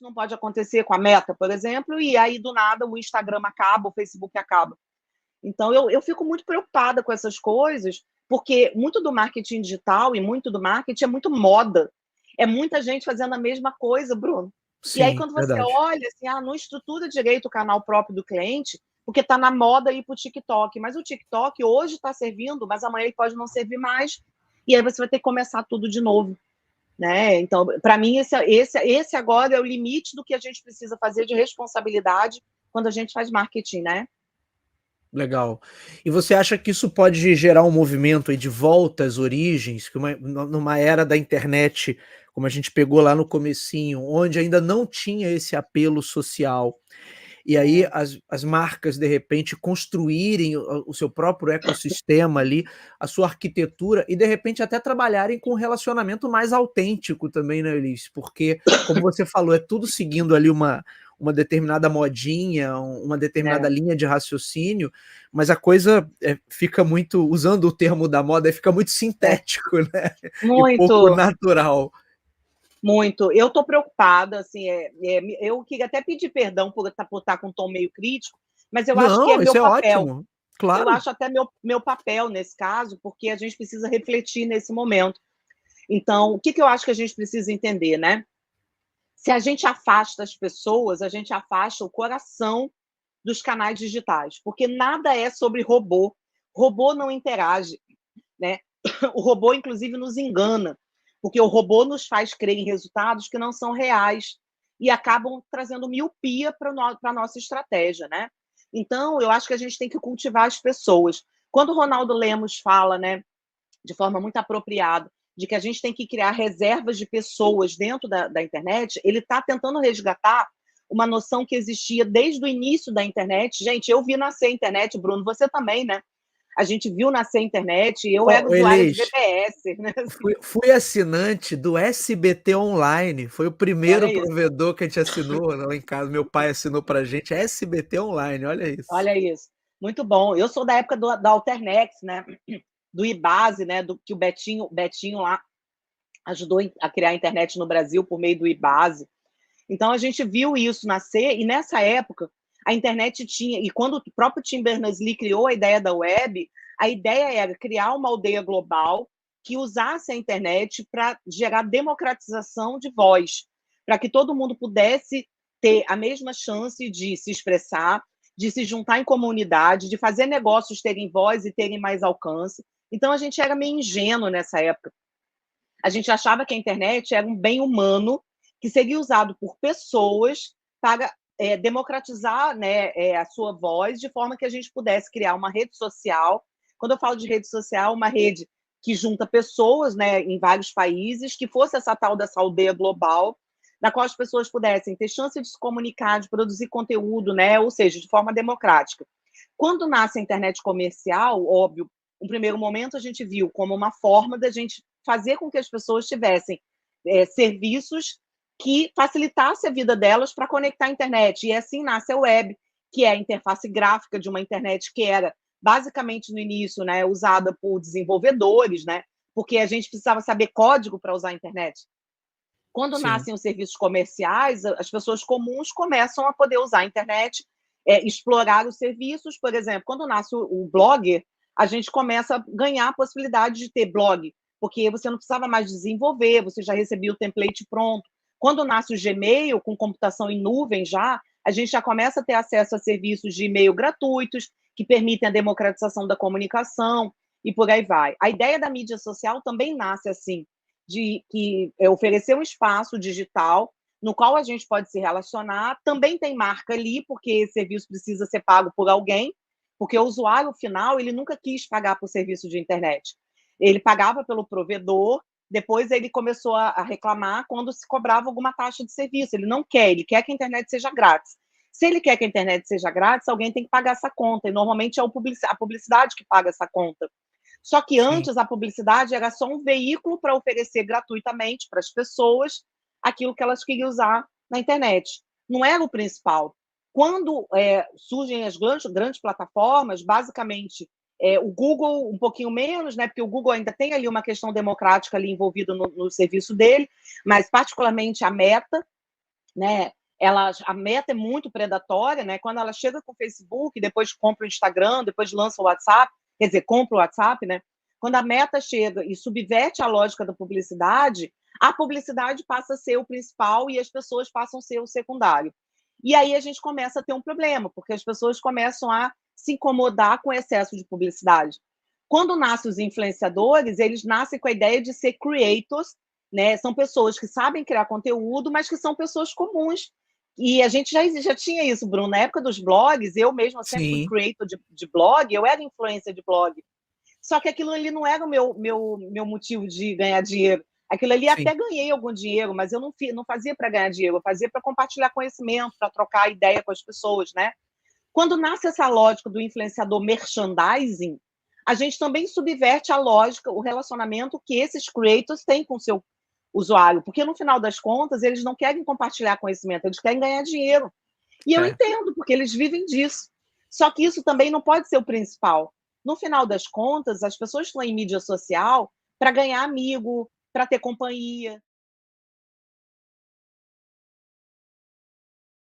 isso não pode acontecer com a Meta, por exemplo, e aí, do nada, o Instagram acaba, o Facebook acaba. Então, eu fico muito preocupada com essas coisas, porque muito do marketing digital e muito do marketing é muito moda. É muita gente fazendo a mesma coisa, Bruno. E aí, Sim, quando você verdade. olha, assim, não estrutura direito o canal próprio do cliente, porque está na moda ir para o TikTok. Mas o TikTok hoje está servindo, mas amanhã ele pode não servir mais. E aí você vai ter que começar tudo de novo. Né? Então, para mim, esse agora é o limite do que a gente precisa fazer de responsabilidade quando a gente faz marketing, né? Legal. E você acha que isso pode gerar um movimento aí de volta às origens, que numa era da internet, como a gente pegou lá no comecinho, onde ainda não tinha esse apelo social, e aí É, as marcas, de repente, construírem o seu próprio ecossistema ali, a sua arquitetura e, de repente, até trabalharem com um relacionamento mais autêntico também, né, Elis? Porque, como você falou, é tudo seguindo ali uma determinada modinha, uma determinada é, linha de raciocínio, mas a coisa, fica muito, usando o termo da moda, fica muito é. sintético, né, e pouco Muito, natural. muito. Eu estou preocupada, assim, eu queria até pedir perdão por estar com um tom meio crítico, mas eu acho que é Não, meu isso é papel. ótimo. Eu Claro. acho até meu papel nesse caso, porque a gente precisa refletir nesse momento. Então, o que eu acho que a gente precisa entender, né? Se a gente afasta as pessoas, a gente afasta o coração dos canais digitais, porque nada é sobre robô. Robô não interage, né? O robô, inclusive, nos engana, porque o robô nos faz crer em resultados que não são reais e acabam trazendo miopia para a nossa estratégia, né? Então, eu acho que a gente tem que cultivar as pessoas. Quando o Ronaldo Lemos fala, né, de forma muito apropriada, de que a gente tem que criar reservas de pessoas dentro da internet, ele está tentando resgatar uma noção que existia desde o início da internet. Gente, eu vi nascer a internet, Bruno, você também, né? A gente viu nascer a internet, eu era Ó, usuária de Elis, VPS, né? Assim, fui assinante do SBT Online, foi o olha primeiro isso, provedor que a gente assinou lá em casa, meu pai assinou pra gente, SBT Online, olha isso. olha isso. Muito bom. Eu sou da época da Alternex, né? Do Ibase, né? Que o Betinho lá ajudou a criar a internet no Brasil por meio do Ibase. Então a gente viu isso nascer, e nessa época a internet tinha, e quando o próprio Tim Berners-Lee criou a ideia da web, a ideia era criar uma aldeia global que usasse a internet para gerar democratização de voz, para que todo mundo pudesse ter a mesma chance de se expressar, de se juntar em comunidade, de fazer negócios terem voz e terem mais alcance. Então a gente era meio ingênuo nessa época. A gente achava que a internet era um bem humano que seria usado por pessoas para democratizar, né, a sua voz, de forma que a gente pudesse criar uma rede social. Quando eu falo de rede social, uma rede que junta pessoas, né, em vários países, que fosse essa tal dessa aldeia global, na qual as pessoas pudessem ter chance de se comunicar, de produzir conteúdo, né, ou seja, de forma democrática. Quando nasce a internet comercial, óbvio, no primeiro momento a gente viu como uma forma da gente fazer com que as pessoas tivessem serviços que facilitassem a vida delas para conectar a internet. E assim nasce a web, que é a interface gráfica de uma internet que era basicamente no início, né, usada por desenvolvedores, né, porque a gente precisava saber código para usar a internet. Quando Sim. nascem os serviços comerciais, as pessoas comuns começam a poder usar a internet, explorar os serviços. Por exemplo, quando nasce o blogger, a gente começa a ganhar a possibilidade de ter blog, porque você não precisava mais desenvolver, você já recebia o template pronto. Quando nasce o Gmail, com computação em nuvem já, a gente já começa a ter acesso a serviços de e-mail gratuitos, que permitem a democratização da comunicação, e por aí vai. A ideia da mídia social também nasce assim, de que oferecer um espaço digital no qual a gente pode se relacionar. Também tem marca ali, porque esse serviço precisa ser pago por alguém, porque o usuário final ele nunca quis pagar por serviço de internet. Ele pagava pelo provedor, depois ele começou a reclamar quando se cobrava alguma taxa de serviço. Ele não quer, ele quer que a internet seja grátis. Se ele quer que a internet seja grátis, alguém tem que pagar essa conta, e normalmente é a publicidade que paga essa conta. Só que Sim. antes a publicidade era só um veículo para oferecer gratuitamente para as pessoas aquilo que elas queriam usar na internet. Não era o principal. Quando surgem as grandes plataformas, basicamente o Google um pouquinho menos, né? Porque o Google ainda tem ali uma questão democrática ali envolvida no serviço dele, mas particularmente a Meta, né? A meta é muito predatória, né? Quando ela chega com o Facebook, depois compra o Instagram, depois lança o WhatsApp, quer dizer, compra o WhatsApp, né? Quando a meta chega e subverte a lógica da publicidade, a publicidade passa a ser o principal e as pessoas passam a ser o secundário. E aí a gente começa a ter um problema, porque as pessoas começam a se incomodar com o excesso de publicidade. Quando nascem os influenciadores, eles nascem com a ideia de ser creators, né? São pessoas que sabem criar conteúdo, mas que são pessoas comuns. E a gente já tinha isso, Bruno. Na época dos blogs, eu mesma sempre fui Sim, creator de blog, eu era influencer de blog. Só que aquilo ali não era o meu motivo de ganhar dinheiro. Aquilo ali sim. até ganhei algum dinheiro, mas eu não fazia para ganhar dinheiro, eu fazia para compartilhar conhecimento, para trocar ideia com as pessoas, né? Quando nasce essa lógica do influenciador merchandising, a gente também subverte a lógica, o relacionamento que esses creators têm com o seu usuário, porque no final das contas eles não querem compartilhar conhecimento, eles querem ganhar dinheiro. E eu É. entendo, porque eles vivem disso. Só que isso também não pode ser o principal. No final das contas, as pessoas estão em mídia social para ganhar amigo, para ter companhia,